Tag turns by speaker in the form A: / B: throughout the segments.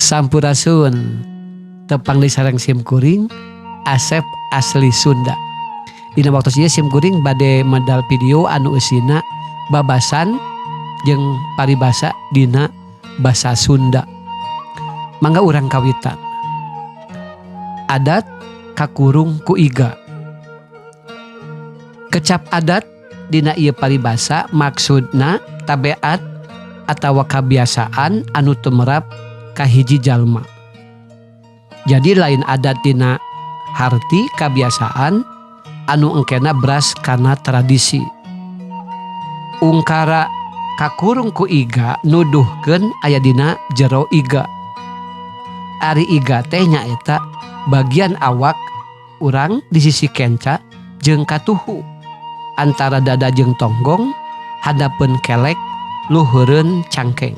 A: Sampurasun tepang di sarang simkuring Asep asli Sunda. Dina waktu ieu simkuring bade medal video anu eusina babasan jeung paribasa dina basa Sunda. Mangga urang kawitan. Adat kakurung ku iga. Kecap adat dina ieu paribasa maksudna tabeat atawa kabiasaan anu tumerap kahiji jalma. Jadi lain adat dina harti kabiasaan anu engkena beras kana tradisi. Ungkara kakurung ku iga nuduhkeun aya dina jero iga. Ari iga teh nyaeta bagian awak urang di sisi kenca jeung katuhu antara dada jeung tonggong hadapeun kelek luhureun cangkeng.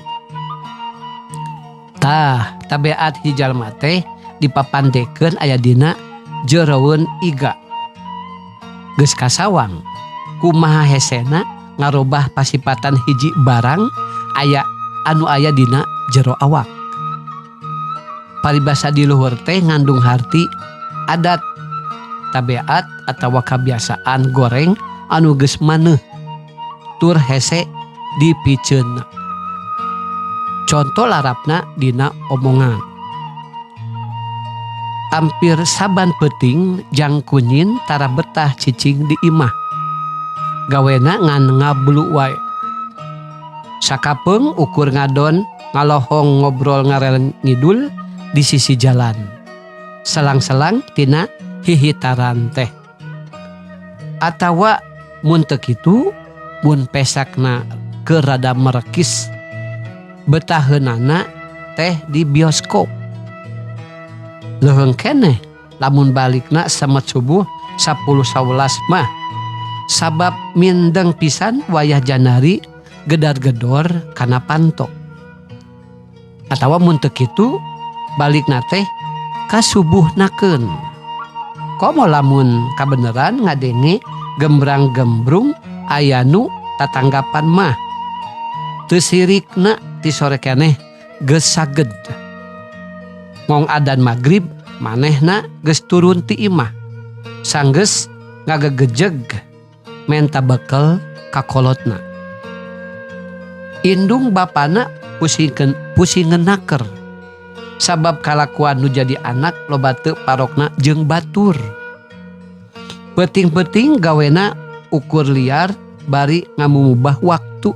A: Tah tabeat hijalma teh dipapandekeun aya dina jeroeun iga. Geus kasawang kumaha hesena ngarobah pasipatan hiji barang anu aya dina jero awak. Paribasa di luhur teh ngandung harti adat, tabeat atawa kabiasaan goreng anu geus maneuh tur hese dipiceunna. Conto larapna dina omongan. Hampir saban peuting jang kunyin tara betah cicing di imah. Gawena ngan ngablu wae. Sakapeung ukur ngadon ngalohong ngobrol ngarel ngidul di sisi jalan. Selang-selang tina hihitaran teh. Atawa mun teu kitu mun pesakna keur rada merekis betaheunana teh di bioskop. Leuheung keneh lamun balikna samet subuh 10-11 mah sabab mindeng pisan wayah janari gedar-gedor kana panto. Atawa mun teu kitu balikna teh kasubuhnakeun. Komo lamun kabeneran ngadenge gembrang-gembrung aya nu tatanggapan mah teu sirikna ti sore keneh geus saged. Mong adzan magrib manehna geus turun ti imah sanggeus ngagegejeg menta bekel ka kolotna. Indung bapana pusingeunaker sabab kalakuan nu jadi anak loba teu parokna jeung batur. Peuting-peuting gawena ukur liar bari ngamumubah waktu.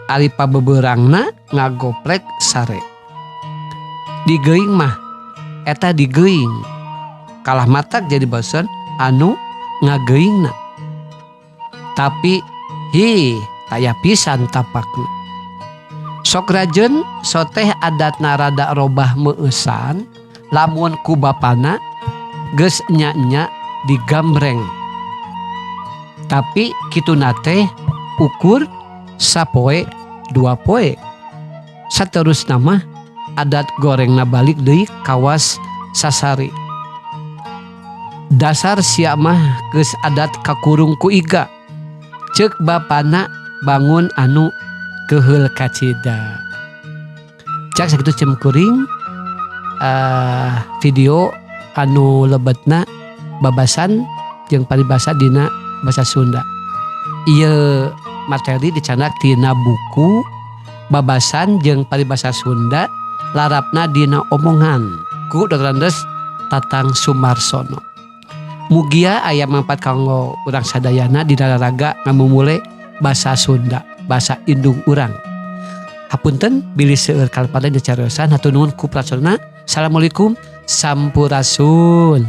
A: Ari pabebeurangna ngagoplek sare. Digeuing mah eta digeuing. Kalah matak jadi bosen anu ngageuingna. Tapi taya pisan tapakna. Sok rajeun soteh adatna rada robah meusan lamun ku bapana geus nya-nya digambreng. Tapi kituna teh ukur sapoe 2 poe. Saterusna mah adat gorengna balik deui kawas sasari. Dasar sia mah geus adat kakurung ku iga. Ceuk bapana bangun anu keheul kacida. Cak sakitu cemkuring video anu lebetna babasan jeung paribasa dina basa Sunda. Ieu materi dicanak tina buku babasan jeung paribasa Sunda larapna dina omongan ku Dr. Andes Tatang Sumarsono. Mugia aya mangpat kanggo urang sadayana dina raraga ngamumule basa Sunda, basa indung urang. Hapunten bilih seueur kalpadan dicariosan hatur nuhun ku prasarana. Assalamualaikum, sampurasun.